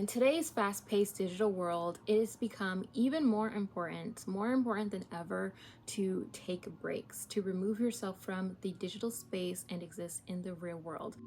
In today's fast-paced digital world, it has become even more important than ever, to take breaks, to remove yourself from the digital space and exist in the real world.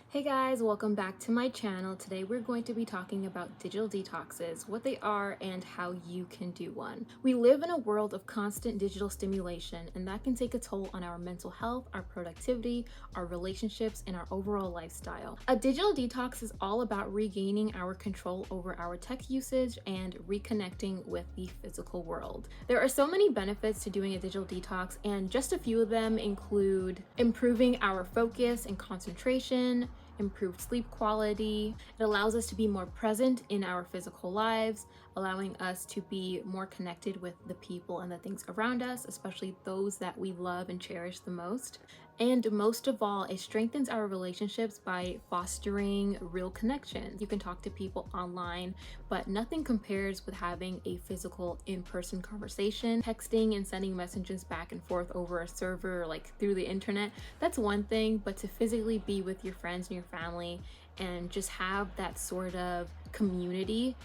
Hey guys, welcome back to my channel. Today we're going to be talking about digital detoxes, what they are, and how you can do one. We live in a world of constant digital stimulation, and that can take a toll on our mental health, our productivity, our relationships, and our overall lifestyle. A digital detox is all about regaining our control over our tech usage and reconnecting with the physical world. There are so many benefits to doing a digital detox, and just a few of them include improving our focus and concentration, improved sleep quality. It allows us to be more present in our physical lives, allowing us to be more connected with the people and the things around us, especially those that we love and cherish the most. And most of all, it strengthens our relationships by fostering real connections. You can talk to people online, but nothing compares with having a physical in-person conversation. Texting and sending messages back and forth over a server or like through the internet, that's one thing, but to physically be with your friends and your family and just have that sort of community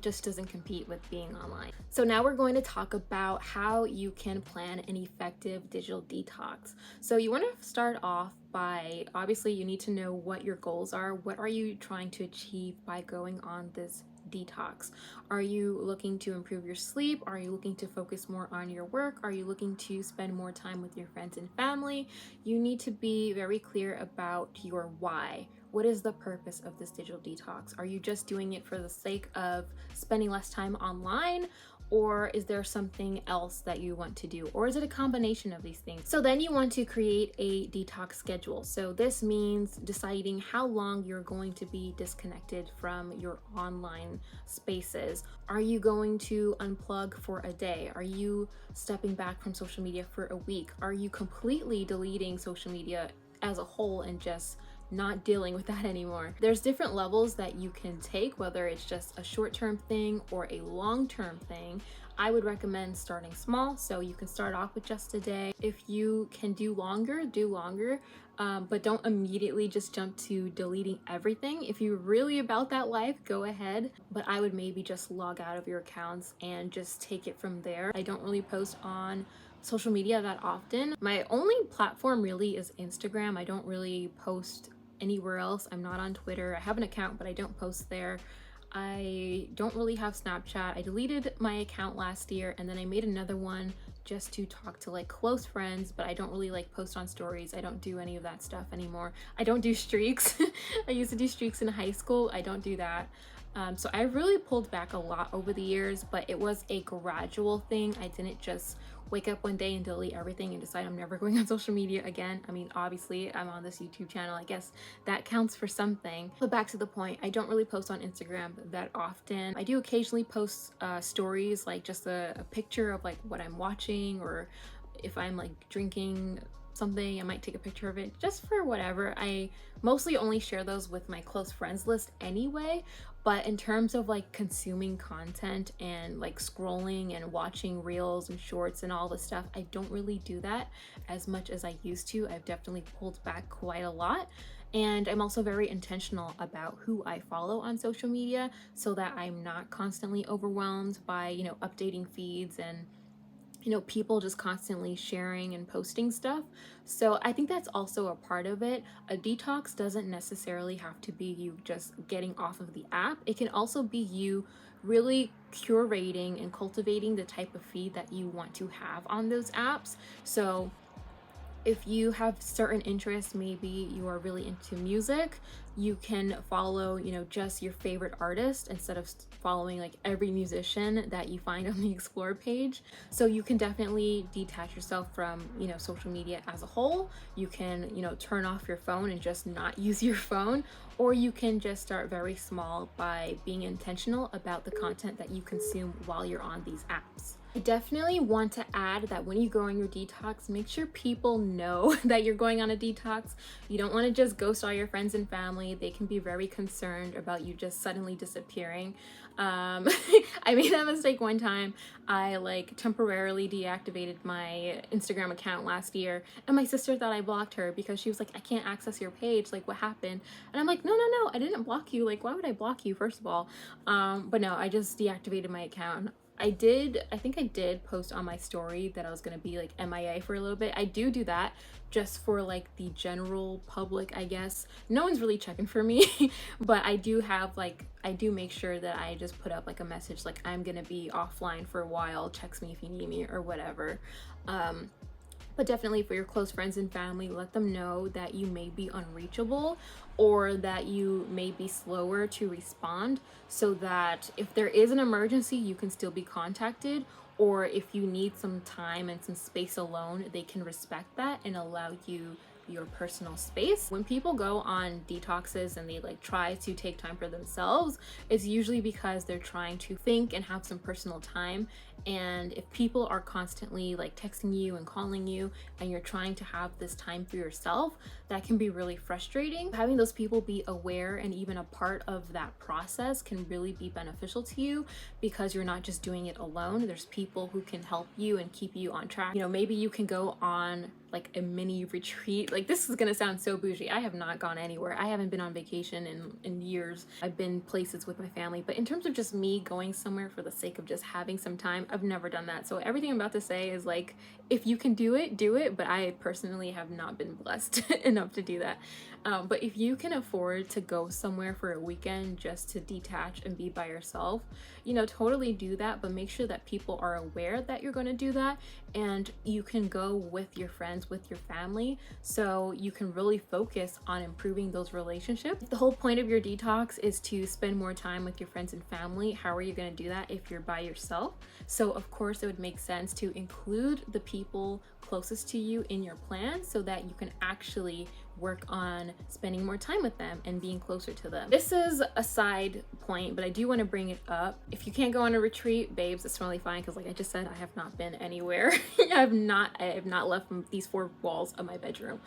just doesn't compete with being online. So now we're going to talk about how you can plan an effective digital detox. So you want to start off by, obviously you need to know what your goals are. What are you trying to achieve by going on this detox? Are you looking to improve your sleep? Are you looking to focus more on your work? Are you looking to spend more time with your friends and family? You need to be very clear about your why. What is the purpose of this digital detox? Are you just doing it for the sake of spending less time online? Or is there something else that you want to do? Or is it a combination of these things? So then you want to create a detox schedule. So this means deciding how long you're going to be disconnected from your online spaces. Are you going to unplug for a day? Are you stepping back from social media for a week? Are you completely deleting social media as a whole and just not dealing with that anymore? There's different levels that you can take, whether it's just a short-term thing or a long-term thing. I would recommend starting small, so you can start off with just a day. If you can do longer, but don't immediately just jump to deleting everything. If you're really about that life, go ahead, but I would maybe just log out of your accounts and just take it from there. I don't really post on social media that often. My only platform really is Instagram. I don't really post anywhere else. I'm not on Twitter. I have an account, but I don't post there. I don't really have Snapchat. I deleted my account last year, and then I made another one just to talk to like close friends, but I don't really like post on stories. I don't do any of that stuff anymore. I don't do streaks. I used to do streaks in high school. I don't do that. So I really pulled back a lot over the years, but it was a gradual thing. I didn't just wake up one day and delete everything and decide I'm never going on social media again. I mean, obviously I'm on this YouTube channel. I guess that counts for something. But back to the point, I don't really post on Instagram that often. I do occasionally post stories, like just a picture of like what I'm watching, or if I'm like drinking something, I might take a picture of it just for whatever. I mostly only share those with my close friends list anyway, but in terms of like consuming content and like scrolling and watching reels and shorts and all the stuff, I don't really do that as much as I used to. I've definitely pulled back quite a lot. And I'm also very intentional about who I follow on social media so that I'm not constantly overwhelmed by, updating feeds and people just constantly sharing and posting stuff. So I think that's also a part of it. A detox doesn't necessarily have to be you just getting off of the app. It can also be you really curating and cultivating the type of feed that you want to have on those apps. So if you have certain interests, maybe you are really into music, you can follow, just your favorite artist instead of following like every musician that you find on the Explore page. So you can definitely detach yourself from, social media as a whole. You can, turn off your phone and just not use your phone, or you can just start very small by being intentional about the content that you consume while you're on these apps. I definitely want to add that when you go on your detox, make sure people know that you're going on a detox. You don't want to just ghost all your friends and family. They can be very concerned about you just suddenly disappearing. I made that mistake one time. I like temporarily deactivated my Instagram account last year, and my sister thought I blocked her because she was like, I can't access your page. Like, what happened? And I'm like, no, no, no, I didn't block you. Like, why would I block you, first of all? But no, I just deactivated my account. I think I did post on my story that I was gonna be like MIA for a little bit. I do that just for like the general public, I guess. No one's really checking for me, but I do make sure that I just put up like a message like, I'm gonna be offline for a while, text me if you need me or whatever. But definitely for your close friends and family, let them know that you may be unreachable or that you may be slower to respond, so that if there is an emergency, you can still be contacted, or if you need some time and some space alone, they can respect that and allow you your personal space. When people go on detoxes and they like try to take time for themselves, it's usually because they're trying to think and have some personal time. And if people are constantly like texting you and calling you and you're trying to have this time for yourself, that can be really frustrating. Having those people be aware and even a part of that process can really be beneficial to you, because you're not just doing it alone. There's people who can help you and keep you on track. You know, maybe you can go on like a mini retreat. Like, this is gonna sound so bougie. I have not gone anywhere. I haven't been on vacation in years. I've been places with my family, but in terms of just me going somewhere for the sake of just having some time, I've never done that. So everything I'm about to say is like, if you can do it, do it. But I personally have not been blessed enough to do that. But if you can afford to go somewhere for a weekend just to detach and be by yourself, you know, totally do that. But make sure that people are aware that you're going to do that, and you can go with your friends, with your family, so you can really focus on improving those relationships. The whole point of your detox is to spend more time with your friends and family. How are you going to do that if you're by yourself? So of course it would make sense to include the people closest to you in your plan, so that you can actually work on spending more time with them and being closer to them. This is a side point, but I do want to bring it up. If you can't go on a retreat, babes, it's totally fine, because like I just said, I have not been anywhere. I have not left these four walls of my bedroom.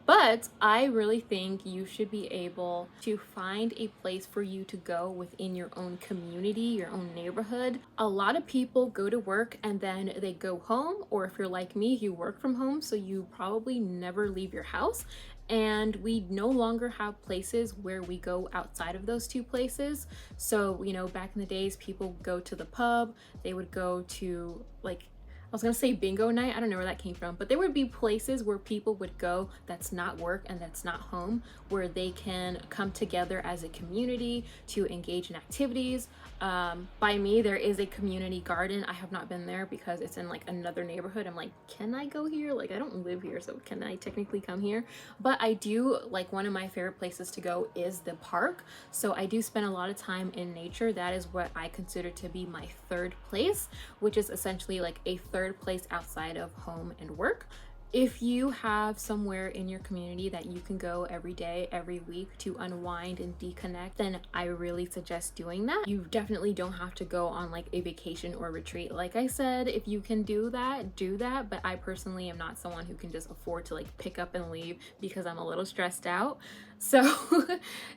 But I really think you should be able to find a place for you to go within your own community, your own neighborhood. A lot of people go to work and then they go home, or if you're like me, you work from home, so you probably never leave your house. And we no longer have places where we go outside of those two places. So, you know, back in the days, people go to the pub, they would go to like, I was gonna say bingo night, I don't know where that came from, but there would be places where people would go that's not work and that's not home, where they can come together as a community to engage in activities. By me, there is a community garden. I have not been there because it's in like another neighborhood. I'm like, can I go here? Like, I don't live here, so can I technically come here? But I do, like, one of my favorite places to go is the park. So I do spend a lot of time in nature. That is what I consider to be my third place, which is essentially like a third place outside of home and work. If you have somewhere in your community that you can go every day, every week to unwind and deconnect, then I really suggest doing that. You definitely don't have to go on like a vacation or retreat. Like I said, if you can do that, do that. But I personally am not someone who can just afford to like pick up and leave because I'm a little stressed out. So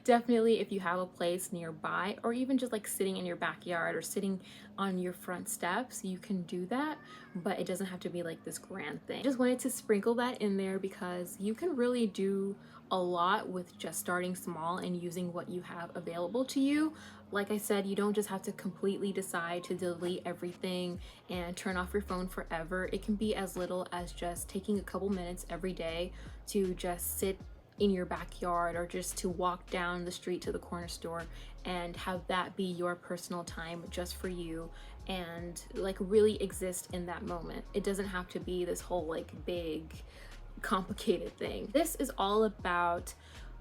definitely, if you have a place nearby, or even just like sitting in your backyard or sitting on your front steps, you can do that, but it doesn't have to be like this grand thing. I just wanted to sprinkle that in there because you can really do a lot with just starting small and using what you have available to you. Like I said, you don't just have to completely decide to delete everything and turn off your phone forever. It can be as little as just taking a couple minutes every day to just sit in your backyard, or just to walk down the street to the corner store and have that be your personal time just for you, and like really exist in that moment. It doesn't have to be this whole like big complicated thing. This is all about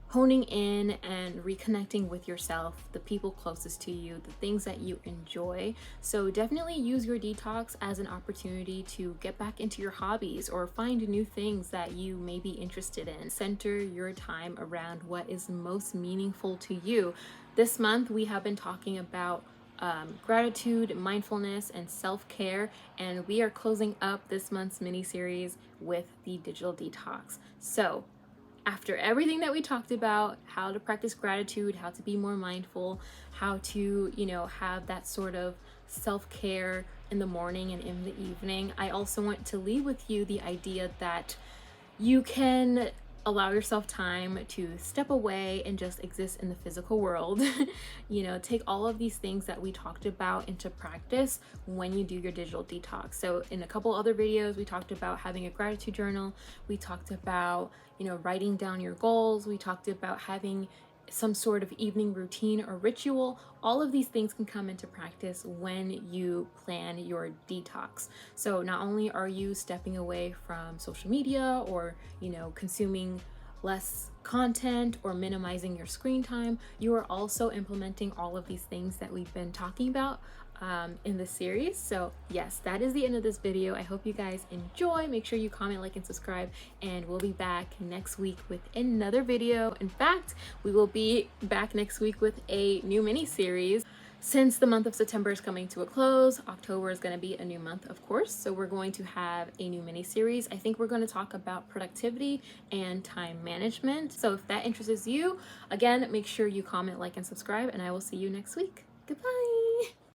honing in and reconnecting with yourself, the people closest to you, the things that you enjoy. So definitely use your detox as an opportunity to get back into your hobbies or find new things that you may be interested in. Center your time around what is most meaningful to you. This month we have been talking about gratitude, mindfulness, and self-care. And we are closing up this month's mini-series with the digital detox. So after everything that we talked about, how to practice gratitude, how to be more mindful, how to, have that sort of self-care in the morning and in the evening, I also want to leave with you the idea that you can allow yourself time to step away and just exist in the physical world. Take all of these things that we talked about into practice when you do your digital detox. So in a couple other videos, we talked about having a gratitude journal. We talked about, writing down your goals. We talked about having some sort of evening routine or ritual. All of these things can come into practice when you plan your detox. So not only are you stepping away from social media or, consuming less content or minimizing your screen time, you are also implementing all of these things that we've been talking about in the series. So yes, that is the end of this video. I hope you guys enjoy. Make sure you comment, like, and subscribe, and we'll be back next week with another video. In fact, we will be back next week with a new mini series. Since the month of September is coming to a close, October is going to be a new month, of course. So we're going to have a new mini series. I think we're going to talk about productivity and time management. So if that interests you, again, make sure you comment, like, and subscribe, and I will see you next week. Goodbye.